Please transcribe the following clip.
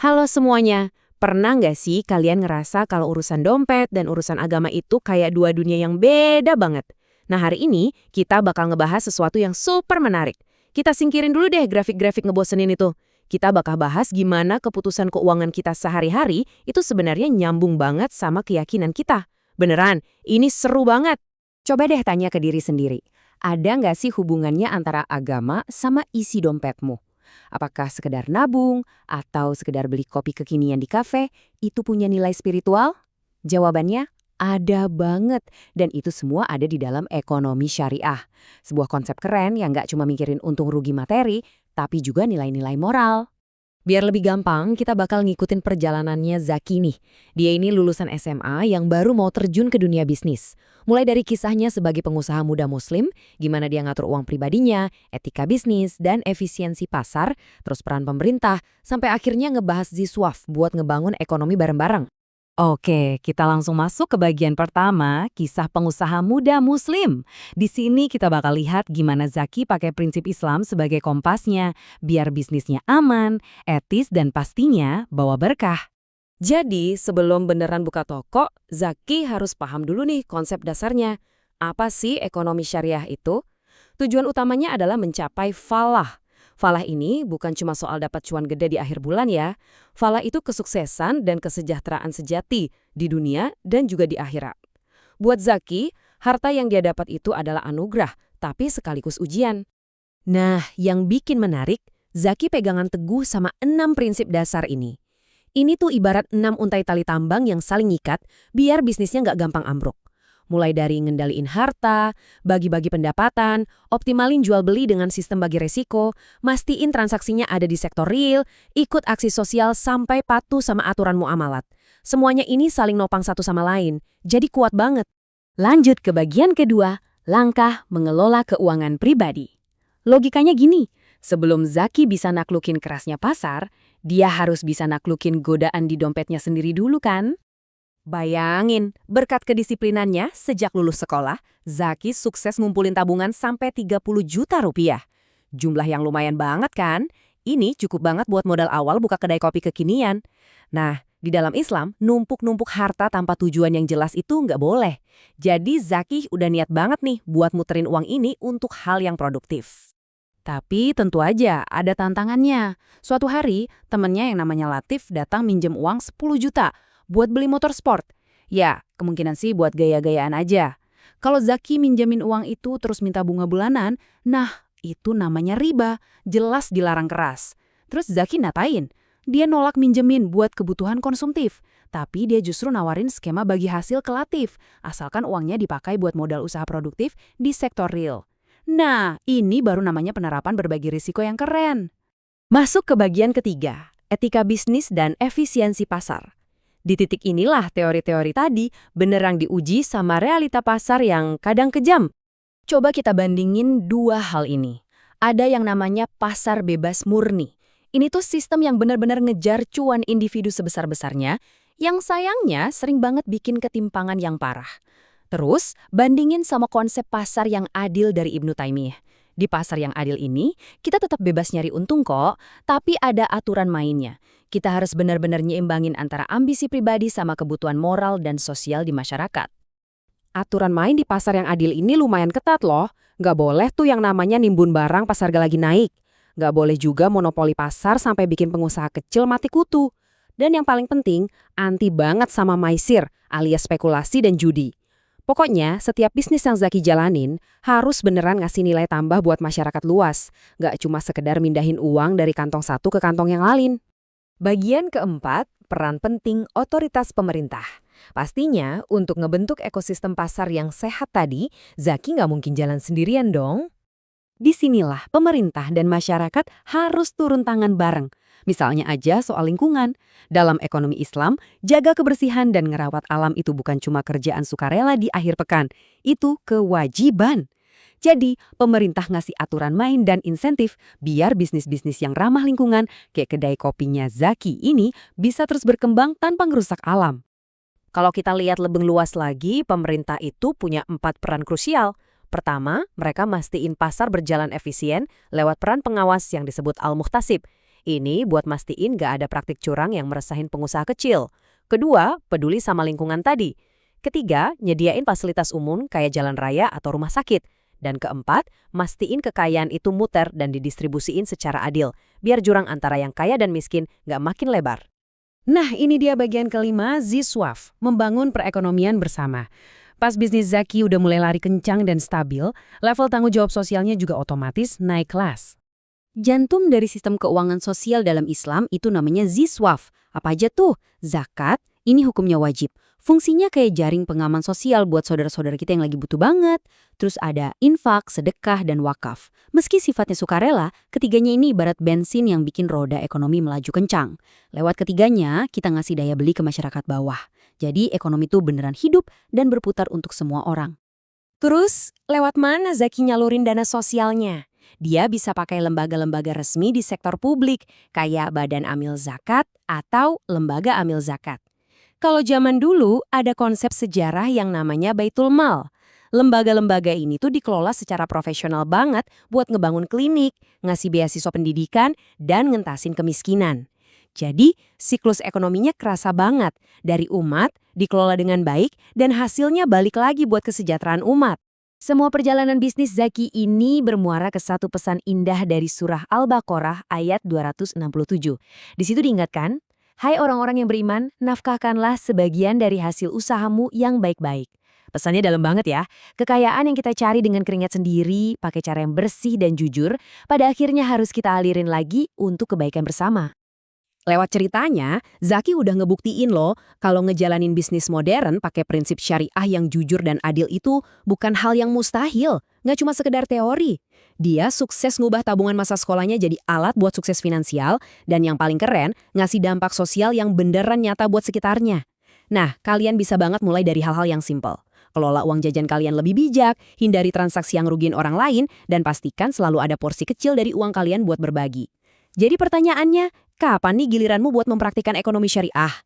Halo semuanya, pernah nggak sih kalian ngerasa kalau urusan dompet dan urusan agama itu kayak dua dunia yang beda banget? Nah hari ini kita bakal ngebahas sesuatu yang super menarik. Kita singkirin dulu deh grafik-grafik ngebosenin itu. Kita bakal bahas gimana keputusan keuangan kita sehari-hari itu sebenarnya nyambung banget sama keyakinan kita. Beneran, ini seru banget. Coba deh tanya ke diri sendiri, ada nggak sih hubungannya antara agama sama isi dompetmu? Apakah sekedar nabung atau sekedar beli kopi kekinian di kafe itu punya nilai spiritual? Jawabannya ada banget, dan itu semua ada di dalam ekonomi syariah. Sebuah konsep keren yang nggak cuma mikirin untung rugi materi, tapi juga nilai-nilai moral. Biar lebih gampang, kita bakal ngikutin perjalanannya Zaki nih. Dia ini lulusan SMA yang baru mau terjun ke dunia bisnis. Mulai dari kisahnya sebagai pengusaha muda muslim, gimana dia ngatur uang pribadinya, etika bisnis, dan efisiensi pasar, terus peran pemerintah, sampai akhirnya ngebahas Ziswaf buat ngebangun ekonomi bareng-bareng. Oke, kita langsung masuk ke bagian pertama, kisah pengusaha muda muslim. Di sini kita bakal lihat gimana Zaki pakai prinsip Islam sebagai kompasnya, biar bisnisnya aman, etis, dan pastinya bawa berkah. Jadi, sebelum beneran buka toko, Zaki harus paham dulu nih konsep dasarnya. Apa sih ekonomi syariah itu? Tujuan utamanya adalah mencapai falah. Falah ini bukan cuma soal dapat cuan gede di akhir bulan ya. Falah itu kesuksesan dan kesejahteraan sejati di dunia dan juga di akhirat. Buat Zaki, harta yang dia dapat itu adalah anugerah, tapi sekaligus ujian. Nah, yang bikin menarik, Zaki pegangan teguh sama 6 prinsip dasar ini. Ini tuh ibarat 6 untai tali tambang yang saling ngikat biar bisnisnya nggak gampang ambruk. Mulai dari ngendaliin harta, bagi-bagi pendapatan, optimalin jual beli dengan sistem bagi resiko, mastiin transaksinya ada di sektor real, ikut aksi sosial sampai patuh sama aturan muamalat. Semuanya ini saling nopang satu sama lain, jadi kuat banget. Lanjut ke bagian kedua, langkah mengelola keuangan pribadi. Logikanya gini, sebelum Zaki bisa naklukin kerasnya pasar, dia harus bisa naklukin godaan di dompetnya sendiri dulu kan? Bayangin, berkat kedisiplinannya sejak lulus sekolah, Zaki sukses ngumpulin tabungan sampai 30 juta rupiah. Jumlah yang lumayan banget kan? Ini cukup banget buat modal awal buka kedai kopi kekinian. Nah, di dalam Islam, numpuk-numpuk harta tanpa tujuan yang jelas itu nggak boleh. Jadi Zaki udah niat banget nih buat muterin uang ini untuk hal yang produktif. Tapi tentu aja ada tantangannya. Suatu hari, temennya yang namanya Latif datang minjem uang 10 juta buat beli motor sport. Ya, kemungkinan sih buat gaya-gayaan aja. Kalau Zaki minjemin uang itu terus minta bunga bulanan, nah itu namanya riba, jelas dilarang keras. Terus Zaki natain, dia nolak minjemin buat kebutuhan konsumtif. Tapi dia justru nawarin skema bagi hasil ke Latif, asalkan uangnya dipakai buat modal usaha produktif di sektor real. Nah, ini baru namanya penerapan berbagi risiko yang keren. Masuk ke bagian ketiga, etika bisnis dan efisiensi pasar. Di titik inilah teori-teori tadi benerang diuji sama realita pasar yang kadang kejam. Coba kita bandingin dua hal ini. Ada yang namanya pasar bebas murni. Ini tuh sistem yang benar-benar ngejar cuan individu sebesar-besarnya, yang sayangnya sering banget bikin ketimpangan yang parah. Terus, bandingin sama konsep pasar yang adil dari Ibnu Taimiyah. Di pasar yang adil ini, kita tetap bebas nyari untung kok, tapi ada aturan mainnya. Kita harus benar-benar nyimbangin antara ambisi pribadi sama kebutuhan moral dan sosial di masyarakat. Aturan main di pasar yang adil ini lumayan ketat loh. Nggak boleh tuh yang namanya nimbun barang pas harga lagi naik. Nggak boleh juga monopoli pasar sampai bikin pengusaha kecil mati kutu. Dan yang paling penting, anti banget sama maisir alias spekulasi dan judi. Pokoknya, setiap bisnis yang Zaki jalanin harus beneran ngasih nilai tambah buat masyarakat luas. Nggak cuma sekedar mindahin uang dari kantong satu ke kantong yang lain. Bagian keempat, peran penting otoritas pemerintah. Pastinya, untuk ngebentuk ekosistem pasar yang sehat tadi, Zaki nggak mungkin jalan sendirian dong. Disinilah pemerintah dan masyarakat harus turun tangan bareng. Misalnya aja soal lingkungan. Dalam ekonomi Islam, jaga kebersihan dan ngerawat alam itu bukan cuma kerjaan sukarela di akhir pekan. Itu kewajiban. Jadi, pemerintah ngasih aturan main dan insentif biar bisnis-bisnis yang ramah lingkungan kayak kedai kopinya Zaki ini bisa terus berkembang tanpa ngerusak alam. Kalau kita lihat lebih luas lagi, pemerintah itu punya 4 peran krusial. Pertama, mereka mastiin pasar berjalan efisien lewat peran pengawas yang disebut Al-Muhtasib. Ini buat mastiin nggak ada praktik curang yang meresahin pengusaha kecil. Kedua, peduli sama lingkungan tadi. Ketiga, nyediain fasilitas umum kayak jalan raya atau rumah sakit. Dan keempat, mastiin kekayaan itu muter dan didistribusiin secara adil, biar jurang antara yang kaya dan miskin nggak makin lebar. Nah, ini dia bagian kelima, Ziswaf, membangun perekonomian bersama. Pas bisnis Zaki udah mulai lari kencang dan stabil, level tanggung jawab sosialnya juga otomatis naik kelas. Jantung dari sistem keuangan sosial dalam Islam itu namanya Ziswaf. Apa aja tuh? Zakat, ini hukumnya wajib. Fungsinya kayak jaring pengaman sosial buat saudara-saudara kita yang lagi butuh banget. Terus ada infak, sedekah, dan wakaf. Meski sifatnya sukarela, ketiganya ini ibarat bensin yang bikin roda ekonomi melaju kencang. Lewat ketiganya, kita ngasih daya beli ke masyarakat bawah. Jadi ekonomi tuh beneran hidup dan berputar untuk semua orang. Terus, lewat mana Zaki nyalurin dana sosialnya? Dia bisa pakai lembaga-lembaga resmi di sektor publik, kayak Badan Amil Zakat atau Lembaga Amil Zakat. Kalau zaman dulu, ada konsep sejarah yang namanya Baitul Mal. Lembaga-lembaga ini tuh dikelola secara profesional banget buat ngebangun klinik, ngasih beasiswa pendidikan, dan ngentasin kemiskinan. Jadi, siklus ekonominya kerasa banget. Dari umat, dikelola dengan baik, dan hasilnya balik lagi buat kesejahteraan umat. Semua perjalanan bisnis Zaki ini bermuara ke satu pesan indah dari surah Al-Baqarah ayat 267. Di situ diingatkan, "Hai orang-orang yang beriman, nafkahkanlah sebagian dari hasil usahamu yang baik-baik." Pesannya dalam banget ya. Kekayaan yang kita cari dengan keringat sendiri, pakai cara yang bersih dan jujur, pada akhirnya harus kita alirin lagi untuk kebaikan bersama. Lewat ceritanya, Zaki udah ngebuktiin loh kalau ngejalanin bisnis modern pakai prinsip syariah yang jujur dan adil itu bukan hal yang mustahil, nggak cuma sekedar teori. Dia sukses ngubah tabungan masa sekolahnya jadi alat buat sukses finansial, dan yang paling keren, ngasih dampak sosial yang beneran nyata buat sekitarnya. Nah, kalian bisa banget mulai dari hal-hal yang simpel. Kelola uang jajan kalian lebih bijak, hindari transaksi yang rugiin orang lain, dan pastikan selalu ada porsi kecil dari uang kalian buat berbagi. Jadi pertanyaannya, kapan nih giliranmu buat mempraktikkan ekonomi syariah?